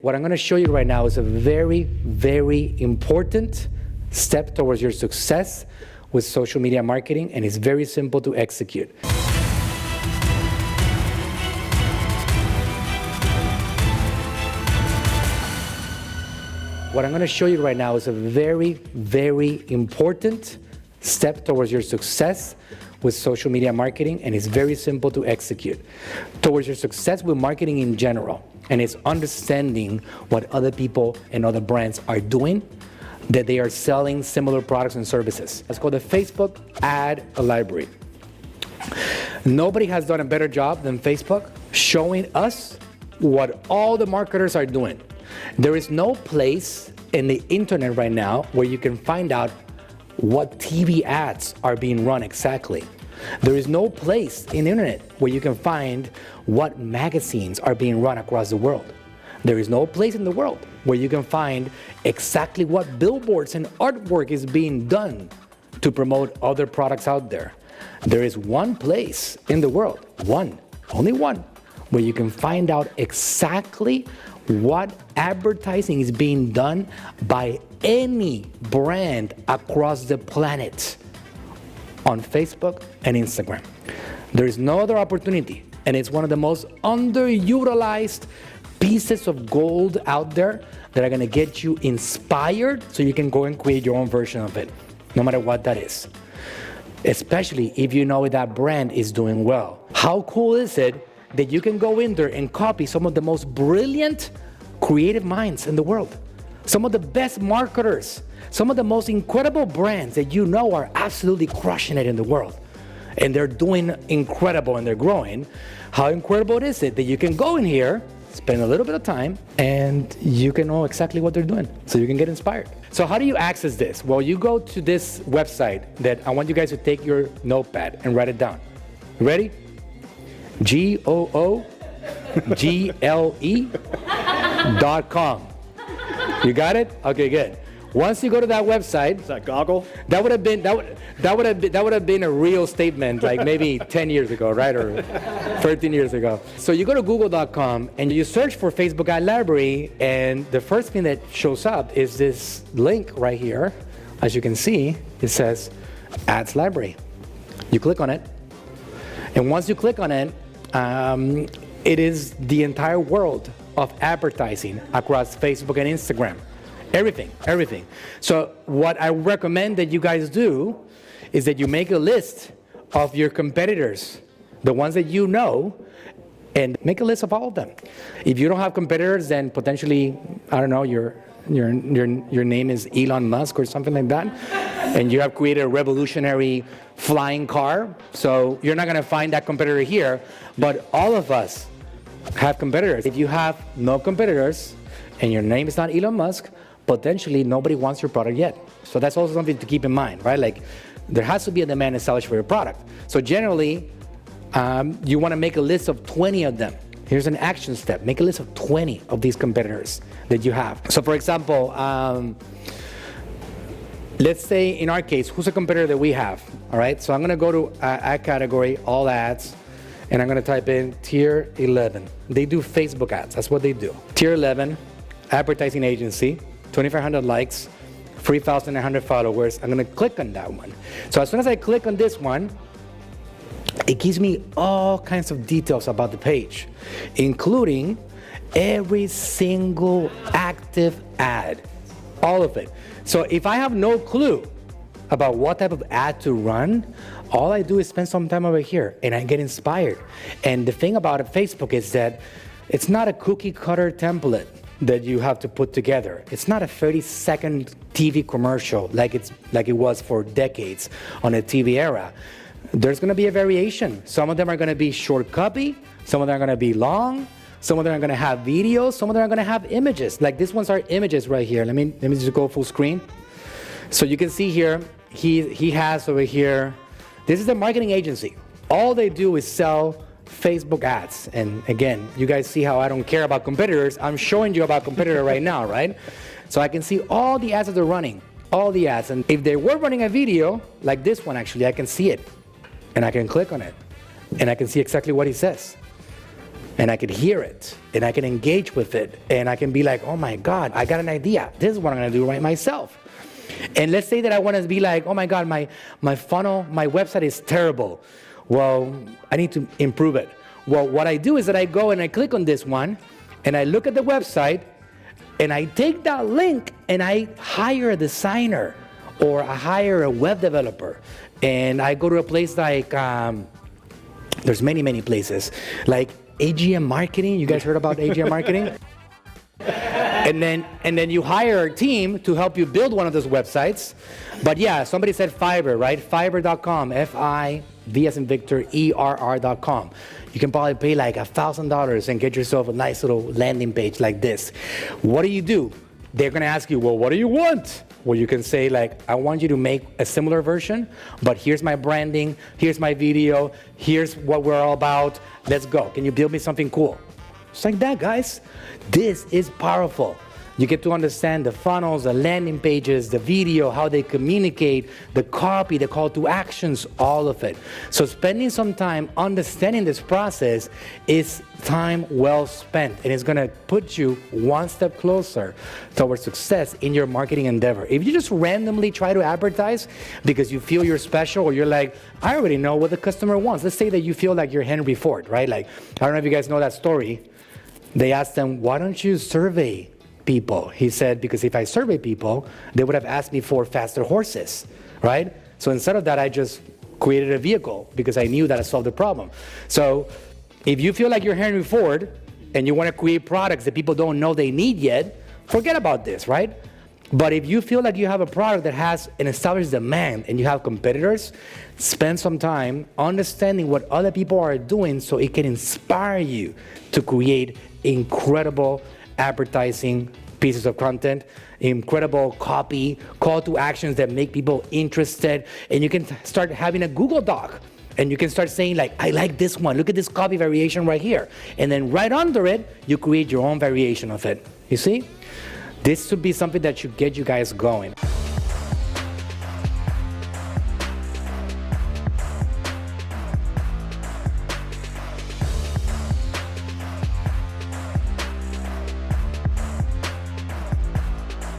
What I'm going to show you right now is a very, very important step towards your success with social media marketing, and it's very simple to execute. What I'm going to show you right now is a very, very important step towards your success with social media marketing, and it's very simple to execute. Towards your success with marketing in general, and it's understanding what other people and other brands are doing, that they are selling similar products and services. It's called the Facebook Ad Library. Nobody has done a better job than Facebook showing us what all the marketers are doing. There is no place in the internet right now where you can find out what TV ads are being run exactly. There is no place in the internet where you can find what magazines are being run across the world. There is no place in the world where you can find exactly what billboards and artwork is being done to promote other products out there. There is one place in the world, only one, where you can find out exactly what advertising is being done by any brand across the planet on Facebook and Instagram. There is no other opportunity, and it's one of the most underutilized pieces of gold out there that are gonna get you inspired so you can go and create your own version of it, no matter what that is. Especially if you know that brand is doing well. How cool is it that you can go in there and copy some of the most brilliant creative minds in the world? Some of the best marketers, some of the most incredible brands that you know are absolutely crushing it in the world. And they're doing incredible and they're growing. How incredible is it that you can go in here, spend a little bit of time, and you can know exactly what they're doing, so you can get inspired. So how do you access this? Well, you go to this website that I want you guys to take your notepad and write it down. Ready? 𝗙𝗢𝗟𝗢𝗪.com. You got it? Okay, good. Once you go to that website, is that goggle? That would have been a real statement, like maybe 10 years ago, right, or 13 years ago. So you go to google.com and you search for Facebook Ad Library, and the first thing that shows up is this link right here. As you can see, it says Ads Library. You click on it, and once you click on it, it is the entire world of advertising across Facebook and Instagram. Everything. So what I recommend that you guys do is that you make a list of your competitors, the ones that you know, and make a list of all of them. If you don't have competitors, then potentially, I don't know, your name is Elon Musk or something like that, and you have created a revolutionary flying car, so you're not gonna find that competitor here, but all of us have competitors. If you have no competitors and your name is not Elon Musk, potentially nobody wants your product yet. So that's also something to keep in mind, right? Like, there has to be a demand established for your product. So generally, you want to make a list of 20 of them. Here's an action step. Make a list of 20 of these competitors that you have. So for example, let's say in our case, who's a competitor that we have? All right, so I'm going to go to ad category, all ads, and I'm going to type in tier 11. They do Facebook ads. That's what they do. Tier 11, advertising agency, 2,500 likes, 3,100 followers. I'm going to click on that one. So as soon as I click on this one, it gives me all kinds of details about the page, including every single active ad, all of it. So if I have no clue about what type of ad to run, all I do is spend some time over here and I get inspired. And the thing about Facebook is that it's not a cookie cutter template that you have to put together. It's not a 30-second TV commercial like it was for decades on a TV era. There's gonna be a variation. Some of them are gonna be short copy, some of them are gonna be long, some of them are gonna have videos, some of them are gonna have images. Like these ones are images right here. Let me just go full screen. So you can see here, he has over here, this is a marketing agency. All they do is sell Facebook ads. And again, you guys see how I don't care about competitors. I'm showing you about competitor right now, right? So I can see all the ads that they're running, all the ads. And if they were running a video, like this one actually, I can see it. And I can click on it. And I can see exactly what he says. and I could hear it, and I can engage with it, and I can be like, oh my God, I got an idea. This is what I'm gonna do right myself. And let's say that I wanna be like, oh my God, my funnel, my website is terrible. Well, I need to improve it. Well, what I do is that I go and I click on this one, and I look at the website, and I take that link, and I hire a designer, or I hire a web developer, and I go to a place like, there's many places, like AGM Marketing. You guys heard about AGM Marketing? And then you hire a team to help you build one of those websites. But yeah, somebody said Fiverr, right? Fiverr.com, F-I-V as in Victor, E-R-R.com. You can probably pay like $1,000 and get yourself a nice little landing page like this. What do? They're gonna ask you, well, what do you want? Well, you can say like, I want you to make a similar version, but here's my branding, here's my video, here's what we're all about, let's go. Can you build me something cool? Just like that, guys. This is powerful. You get to understand the funnels, the landing pages, the video, how they communicate, the copy, the call to actions, all of it. So spending some time understanding this process is time well spent, and it's gonna put you one step closer towards success in your marketing endeavor. If you just randomly try to advertise because you feel you're special, or you're like, I already know what the customer wants. Let's say that you feel like you're Henry Ford, right? Like, I don't know if you guys know that story. They asked him, why don't you survey people? He said, because if I survey people, they would have asked me for faster horses, right? So instead of that, I just created a vehicle because I knew that I solved the problem. So if you feel like you're Henry Ford and you want to create products that people don't know they need yet, forget about this, right? But if you feel like you have a product that has an established demand and you have competitors, spend some time understanding what other people are doing so it can inspire you to create incredible advertising pieces of content, incredible copy, call to actions that make people interested, and you can start having a Google Doc, and you can start saying like, I like this one, look at this copy variation right here, and then right under it, you create your own variation of it. You see? This should be something that should get you guys going.